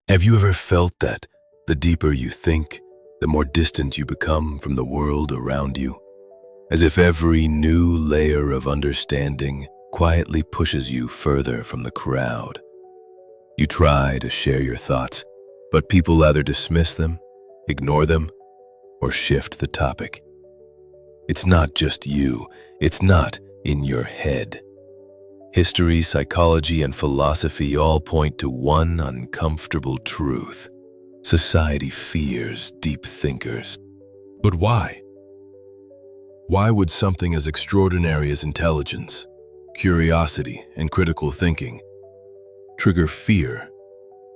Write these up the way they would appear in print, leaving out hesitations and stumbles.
Have you ever felt that the deeper you think, the more distant you become from the world around you? As if every new layer of understanding quietly pushes you further from the crowd. You try to share your thoughts, but people either dismiss them, ignore them, or shift the topic. It's not just you. It's not in your head. History, psychology, and philosophy all point to one uncomfortable truth. Society fears deep thinkers. But why? Why would something as extraordinary as intelligence, curiosity, and critical thinking trigger fear,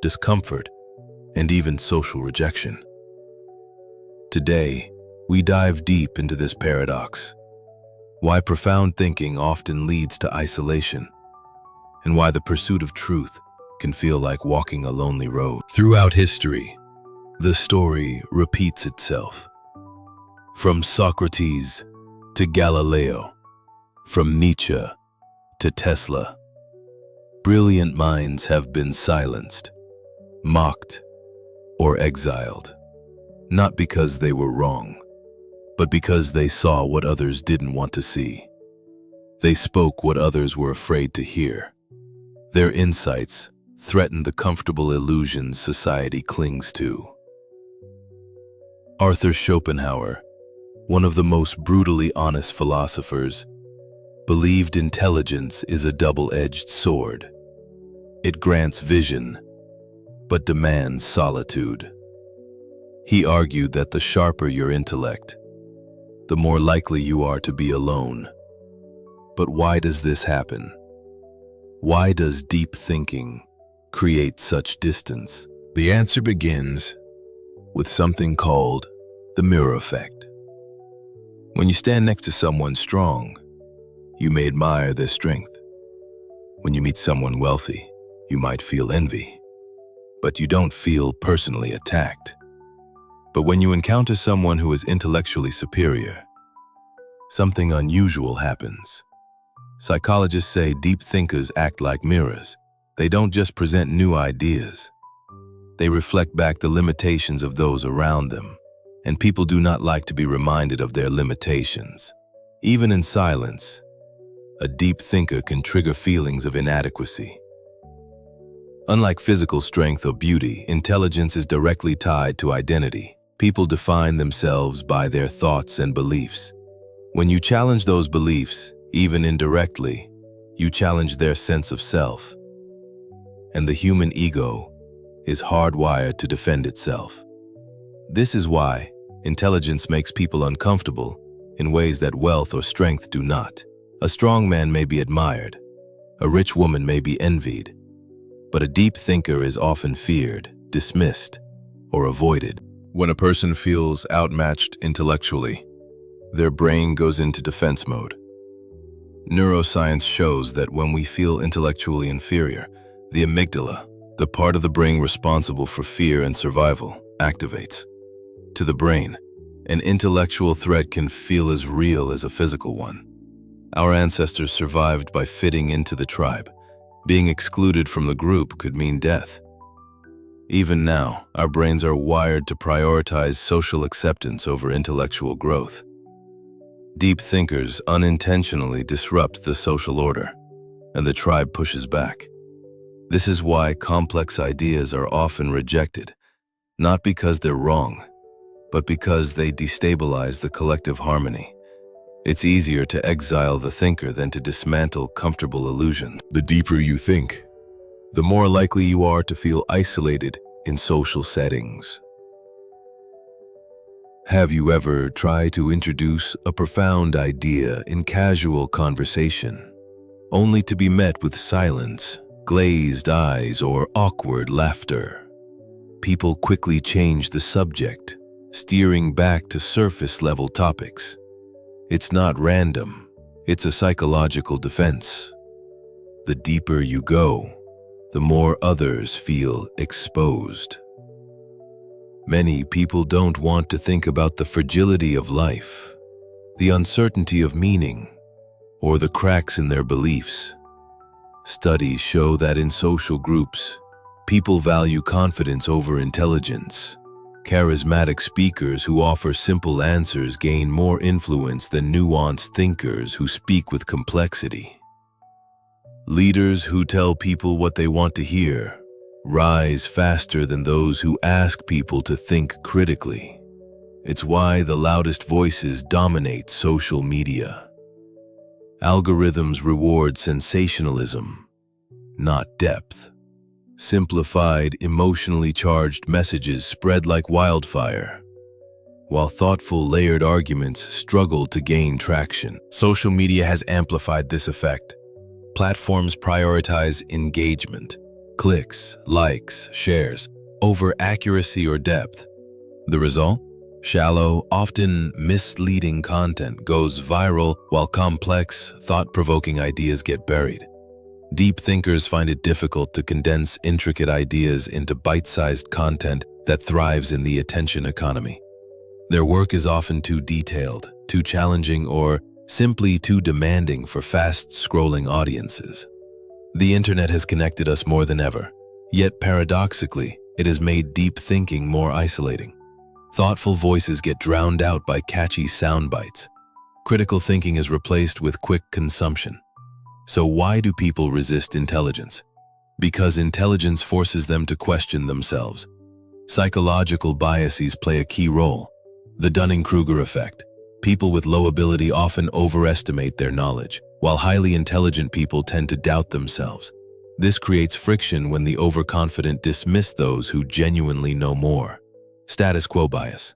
discomfort, and even social rejection? Today, we dive deep into this paradox. Why profound thinking often leads to isolation, and why the pursuit of truth can feel like walking a lonely road. Throughout history, the story repeats itself. From Socrates to Galileo, from Nietzsche to Tesla, brilliant minds have been silenced, mocked, or exiled, not because they were wrong, but because they saw what others didn't want to see. They spoke what others were afraid to hear. Their insights threatened the comfortable illusions society clings to. Arthur Schopenhauer, one of the most brutally honest philosophers, believed intelligence is a double-edged sword. It grants vision, but demands solitude. He argued that the sharper your intellect, the more likely you are to be alone. But why does this happen? Why does deep thinking create such distance? The answer begins with something called the mirror effect. When you stand next to someone strong, you may admire their strength. When you meet someone wealthy, you might feel envy, but you don't feel personally attacked. But when you encounter someone who is intellectually superior, something unusual happens. Psychologists say deep thinkers act like mirrors. They don't just present new ideas. They reflect back the limitations of those around them. And people do not like to be reminded of their limitations. Even in silence, a deep thinker can trigger feelings of inadequacy. Unlike physical strength or beauty, intelligence is directly tied to identity. People define themselves by their thoughts and beliefs. When you challenge those beliefs, even indirectly, you challenge their sense of self. And the human ego is hardwired to defend itself. This is why intelligence makes people uncomfortable in ways that wealth or strength do not. A strong man may be admired, a rich woman may be envied, but a deep thinker is often feared, dismissed, or avoided. When a person feels outmatched intellectually, their brain goes into defense mode. Neuroscience shows that when we feel intellectually inferior, the amygdala, the part of the brain responsible for fear and survival, activates. To the brain, an intellectual threat can feel as real as a physical one. Our ancestors survived by fitting into the tribe. Being excluded from the group could mean death. Even now, our brains are wired to prioritize social acceptance over intellectual growth. Deep thinkers unintentionally disrupt the social order, and the tribe pushes back. This is why complex ideas are often rejected, not because they're wrong, but because they destabilize the collective harmony. It's easier to exile the thinker than to dismantle comfortable illusions. The deeper you think, the more likely you are to feel isolated in social settings. Have you ever tried to introduce a profound idea in casual conversation, only to be met with silence, glazed eyes, or awkward laughter? People quickly change the subject, steering back to surface-level topics. It's not random, it's a psychological defense. The deeper you go, the more others feel exposed. Many people don't want to think about the fragility of life, the uncertainty of meaning, or the cracks in their beliefs. Studies show that in social groups, People value confidence over intelligence. Charismatic speakers who offer simple answers gain more influence than nuanced thinkers who speak with complexity. Leaders who tell people what they want to hear rise faster than those who ask people to think critically. It's why the loudest voices dominate social media. Algorithms reward sensationalism, not depth. Simplified, emotionally charged messages spread like wildfire, while thoughtful, layered arguments struggle to gain traction. Social media has amplified this effect. Platforms prioritize engagement, clicks, likes, shares, over accuracy or depth. The result? Shallow, often misleading content goes viral while complex, thought-provoking ideas get buried. Deep thinkers find it difficult to condense intricate ideas into bite-sized content that thrives in the attention economy. Their work is often too detailed, too challenging, or simply too demanding for fast-scrolling audiences. The internet has connected us more than ever, yet paradoxically, it has made deep thinking more isolating. Thoughtful voices get drowned out by catchy sound bites. Critical thinking is replaced with quick consumption. So why do people resist intelligence? Because intelligence forces them to question themselves. Psychological biases play a key role. The Dunning-Kruger Effect. People with low ability often overestimate their knowledge, while highly intelligent people tend to doubt themselves. This creates friction when the overconfident dismiss those who genuinely know more. Status quo bias.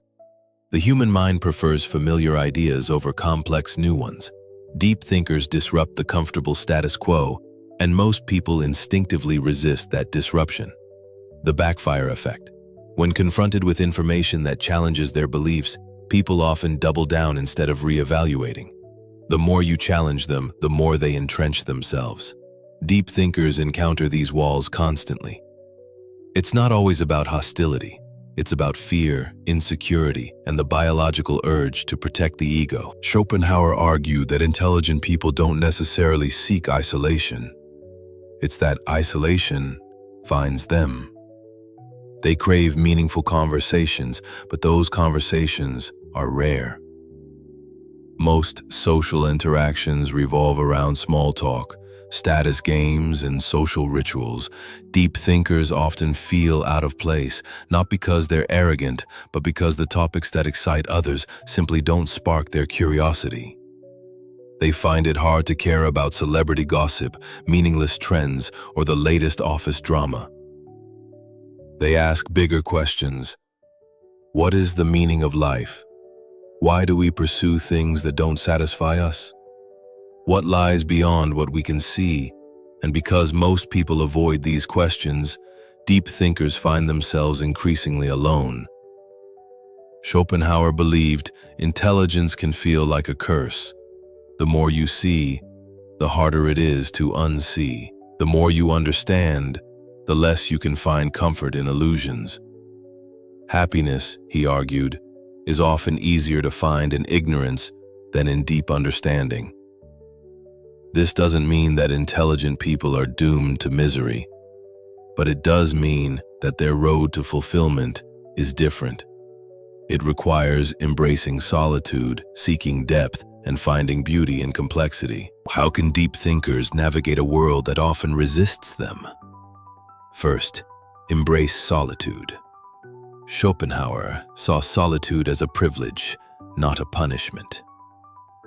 The human mind prefers familiar ideas over complex new ones. Deep thinkers disrupt the comfortable status quo, and most people instinctively resist that disruption. The Backfire Effect. When confronted with information that challenges their beliefs, people often double down instead of reevaluating. The more you challenge them, the more they entrench themselves. Deep thinkers encounter these walls constantly. It's not always about hostility. It's about fear, insecurity, and the biological urge to protect the ego. Schopenhauer argued that intelligent people don't necessarily seek isolation. It's that isolation finds them. They crave meaningful conversations, but those conversations are rare. Most social interactions revolve around small talk, status games, and social rituals. Deep thinkers often feel out of place, not because they're arrogant, but because the topics that excite others simply don't spark their curiosity. They find it hard to care about celebrity gossip, meaningless trends, or the latest office drama. They ask bigger questions. What is the meaning of life? Why do we pursue things that don't satisfy us? What lies beyond what we can see? And because most people avoid these questions, deep thinkers find themselves increasingly alone. Schopenhauer believed intelligence can feel like a curse. The more you see, the harder it is to unsee. The more you understand, the less you can find comfort in illusions. Happiness, he argued, is often easier to find in ignorance than in deep understanding. This doesn't mean that intelligent people are doomed to misery, but it does mean that their road to fulfillment is different. It requires embracing solitude, seeking depth, and finding beauty in complexity. How can deep thinkers navigate a world that often resists them? First, embrace solitude. Schopenhauer saw solitude as a privilege, not a punishment.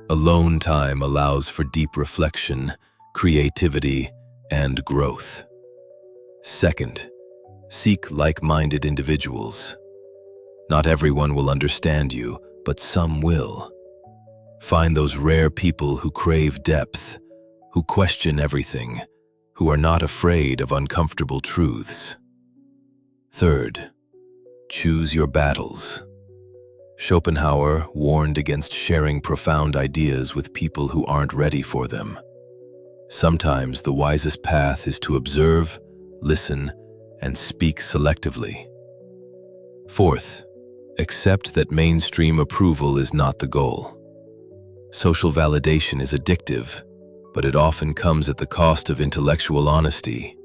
Alone time allows for deep reflection, creativity, and growth. Second, seek like-minded individuals. Not everyone will understand you, but some will. Find those rare people who crave depth, who question everything, who are not afraid of uncomfortable truths. Third, choose your battles. Schopenhauer warned against sharing profound ideas with people who aren't ready for them. Sometimes the wisest path is to observe, listen, and speak selectively. Fourth, accept that mainstream approval is not the goal. Social validation is addictive, but it often comes at the cost of intellectual honesty.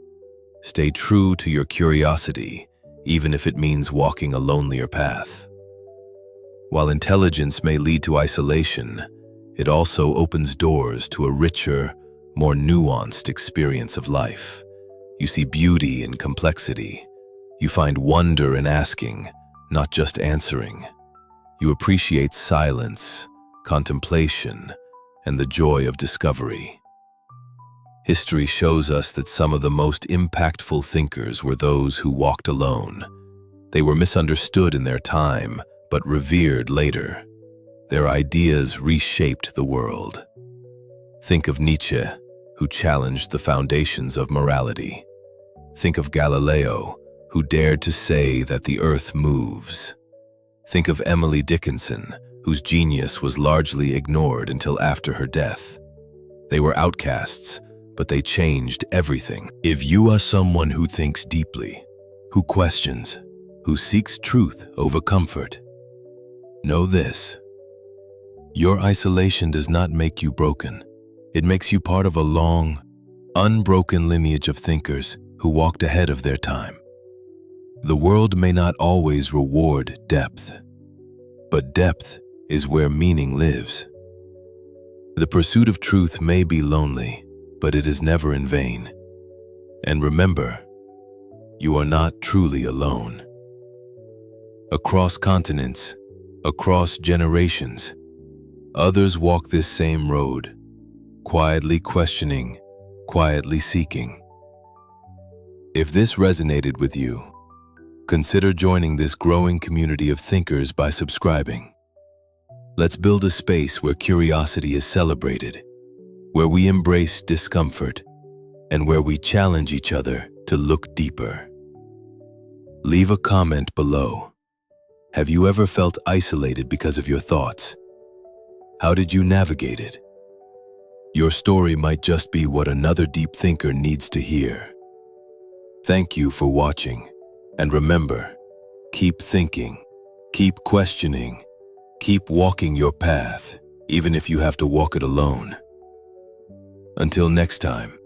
Stay true to your curiosity, even if it means walking a lonelier path. While intelligence may lead to isolation, it also opens doors to a richer, more nuanced experience of life. You see beauty in complexity. You find wonder in asking, not just answering. You appreciate silence, contemplation, and the joy of discovery. History shows us that some of the most impactful thinkers were those who walked alone. They were misunderstood in their time, but revered later. Their ideas reshaped the world. Think of Nietzsche, who challenged the foundations of morality. Think of Galileo, who dared to say that the earth moves. Think of Emily Dickinson, whose genius was largely ignored until after her death. They were outcasts, but they changed everything. If you are someone who thinks deeply, who questions, who seeks truth over comfort, know this: your isolation does not make you broken. It makes you part of a long, unbroken lineage of thinkers who walked ahead of their time. The world may not always reward depth, but depth is where meaning lives. The pursuit of truth may be lonely, but it is never in vain. And remember, you are not truly alone. Across continents, across generations, others walk this same road, quietly questioning, quietly seeking. If this resonated with you, consider joining this growing community of thinkers by subscribing. Let's build a space where curiosity is celebrated, where we embrace discomfort, and where we challenge each other to look deeper. Leave a comment below. Have you ever felt isolated because of your thoughts? How did you navigate it? Your story might just be what another deep thinker needs to hear. Thank you for watching, and remember, keep thinking, keep questioning, keep walking your path, even if you have to walk it alone. Until next time.